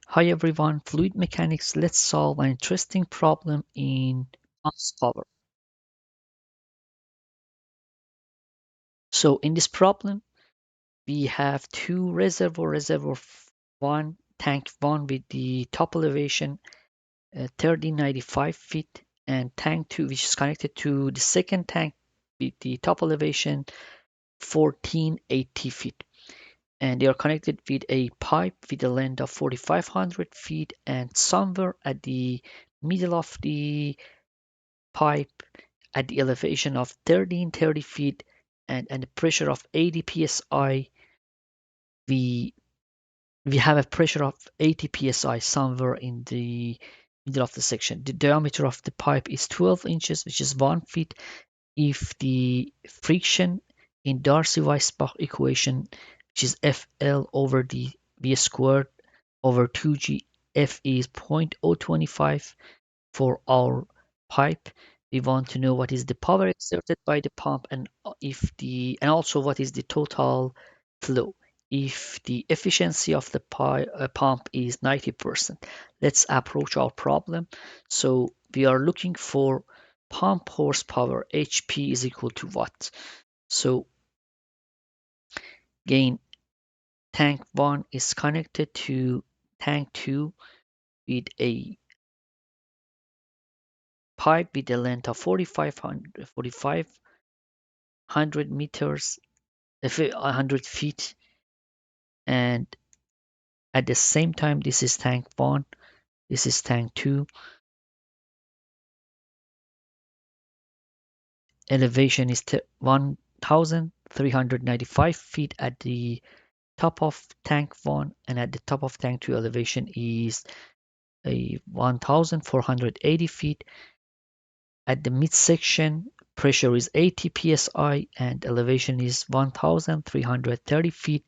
Hi everyone, fluid mechanics. Let's solve an interesting problem in mass power. So in this problem, we have two reservoir one, tank one with the top elevation 1395 feet, and tank two, which is connected to the second tank with the top elevation 1480 feet. And they are connected with a pipe with a length of 4500 feet, and somewhere at the middle of the pipe at the elevation of 1330 feet and a pressure of 80 psi, we we have a pressure of 80 psi somewhere in the middle of the section. The diameter of the pipe is 12 inches, which is 1 feet. If the friction in Darcy-Weisbach equation, which is FL over the V squared over 2G, F is 0.025 for our pipe. We want to know what is the power exerted by the pump and also what is the total flow. If the efficiency of the pump is 90%, let's approach our problem. So we are looking for pump horsepower. HP is equal to what? So again, tank 1 is connected to tank 2 with a pipe with a length of 4,500 meters, 100 feet, and at the same time, this is tank 1, this is tank 2. Elevation is 1,395 feet at the top of tank 1, and at the top of tank 2 elevation is a 1,480 feet. At the midsection, pressure is 80 psi and elevation is 1,330 feet.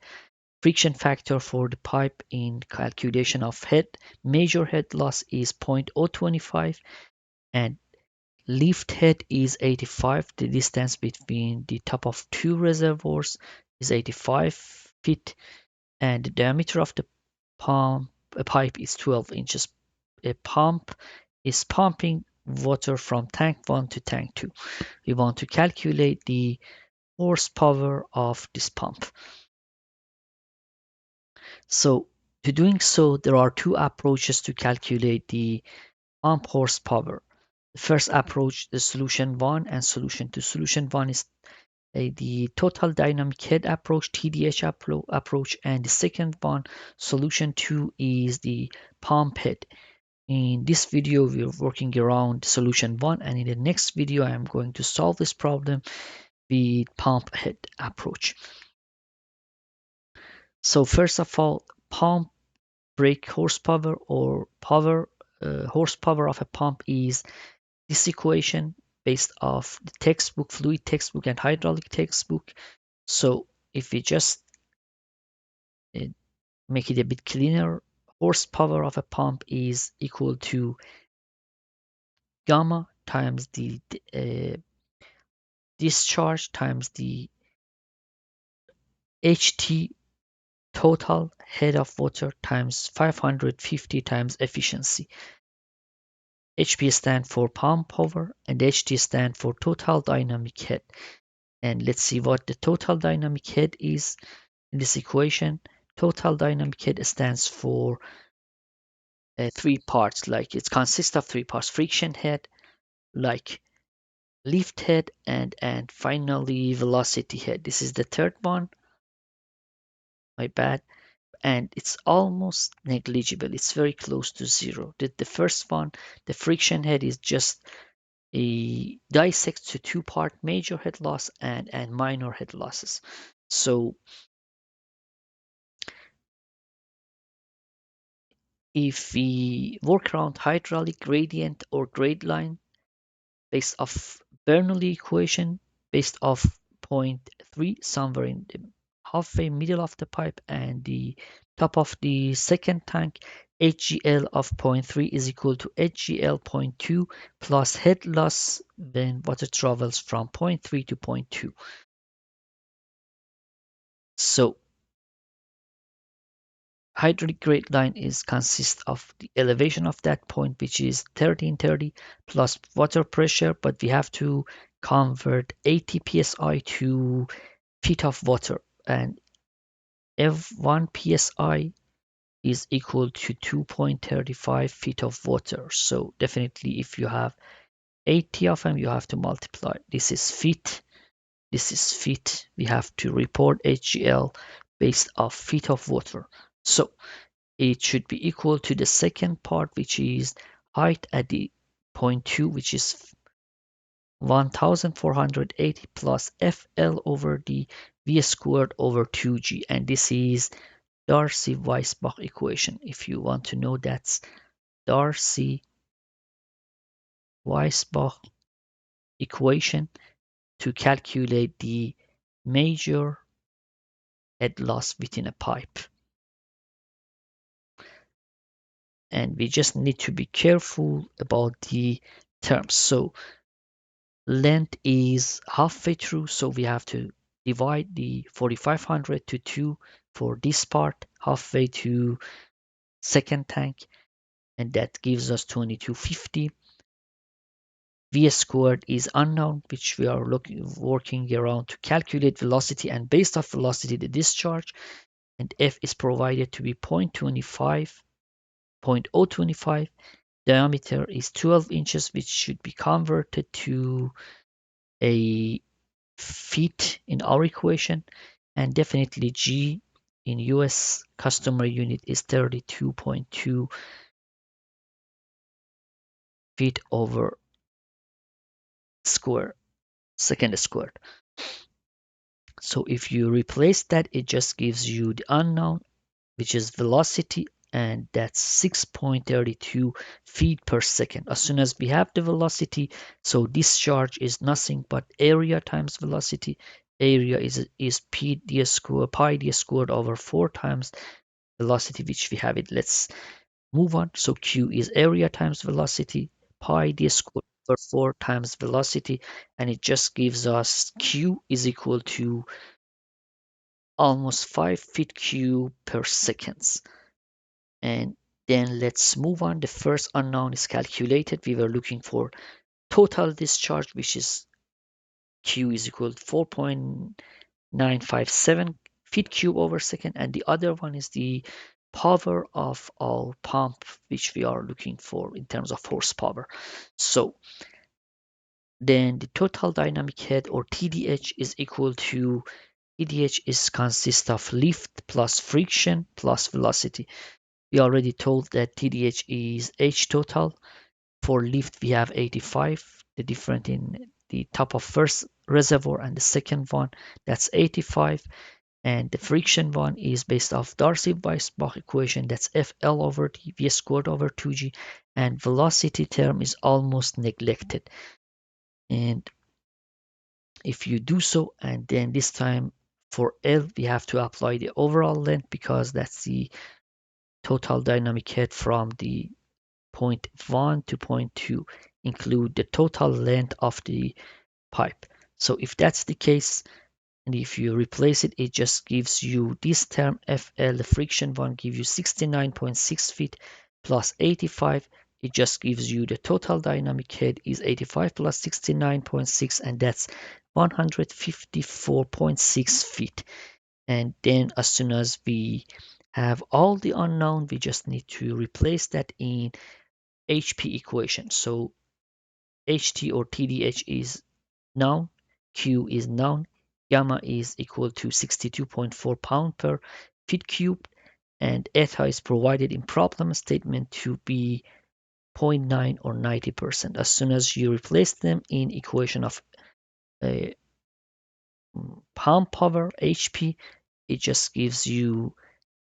Friction factor for the pipe in calculation of major head loss is 0.025 and lift head is 85. The distance between the top of two reservoirs is 85 feet and the diameter of the pipe is 12 inches. A pump is pumping water from tank 1 to tank 2. We want to calculate the horsepower of this pump. So to doing so, there are two approaches to calculate the pump horsepower. The first approach, the solution 1 and solution 2. Solution 1 is the total dynamic head approach, TDH approach, and the second one, solution 2, is the pump head. In this video, we're working around solution 1, and in the next video, I am going to solve this problem with pump head approach. So first of all, pump brake horsepower or horsepower of a pump is this equation based off the textbook, fluid textbook and hydraulic textbook. So if we just uh, make it a bit cleaner, horsepower of a pump is equal to gamma times the discharge times the HT total head of water times 550 times efficiency. HP stand for pump power and HT stand for total dynamic head. And let's see what the total dynamic head is in this equation. Total dynamic head stands for three parts, like it consists of three parts: friction head, like lift head, and finally velocity head. This is the third one, my bad, and it's almost negligible. It's very close to zero. The first one, the friction head, is just a dissects to two-part major head loss and minor head losses. So if we work around hydraulic gradient or grade line based off Bernoulli equation, based off point 3 somewhere in the halfway middle of the pipe and the top of the second tank, HGL of point 3 is equal to HGL point 2 plus head loss when water travels from point 3 to point 2. So hydraulic grade line is consists of the elevation of that point, which is 1330 plus water pressure, but we have to convert 80 psi to feet of water, and F1 psi is equal to 2.35 feet of water. So definitely if you have 80 of them, you have to multiply. This is feet, this is feet. We have to report HGL based off feet of water. So it should be equal to the second part, which is height at the point 2, which is 1480 plus FL over the V squared over 2G. And this is Darcy-Weisbach equation. If you want to know, that's Darcy-Weisbach equation to calculate the major head loss within a pipe. And we just need to be careful about the terms. So length is halfway through, so we have to divide the 4500 to 2 for this part, halfway to second tank, and that gives us 2250. V squared is unknown, which we are working around to calculate velocity, and based off velocity the discharge, and F is provided to be 0.25. Diameter is 12 inches, which should be converted to a feet in our equation, and definitely G in US customer unit is 32.2 feet over square second squared. So if you replace that, it just gives you the unknown, which is velocity, and that's 6.32 feet per second. As soon as we have the velocity, so discharge is nothing but area times velocity. Area is p d squared, pi d squared over 4 times velocity, which we have it. Let's move on. So Q is area times velocity, pi d squared over 4 times velocity, and it just gives us Q is equal to almost 5 feet cube per seconds. And then let's move on. The first unknown is calculated. We were looking for total discharge, which is Q is equal to 4.957 feet cube over second. And the other one is the power of our pump, which we are looking for in terms of horsepower. So then the total dynamic head, or TDH, is equal to TDH is consists of lift plus friction plus velocity. We already told that TDH is H total. For lift, we have 85. The difference in the top of first reservoir and the second one, that's 85. And the friction one is based off Darcy-Weisbach equation, that's FL over T, V squared over 2G. And velocity term is almost neglected. And if you do so, and then this time for L, we have to apply the overall length, because that's the total dynamic head from the point 1 to point 2, include the total length of the pipe. So if that's the case, and if you replace it, it just gives you this term FL, the friction one, gives you 69.6 feet plus 85. It just gives you the total dynamic head is 85 plus 69.6, and that's 154.6 feet. And then as soon as we have all the unknown, we just need to replace that in HP equation. So HT or TDH is known, Q is known, gamma is equal to 62.4 pound per feet cubed, and eta is provided in problem statement to be 0.9 or 90%. As soon as you replace them in equation of pound power, HP, it just gives you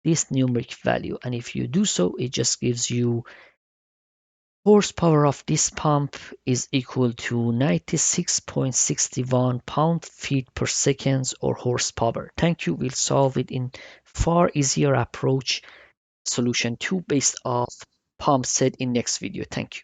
this numeric value. And if you do so, it just gives you horsepower of this pump is equal to 96.61 pound-feet per second or horsepower. Thank you. We'll solve it in far easier approach solution 2 based off pump set in next video. Thank you.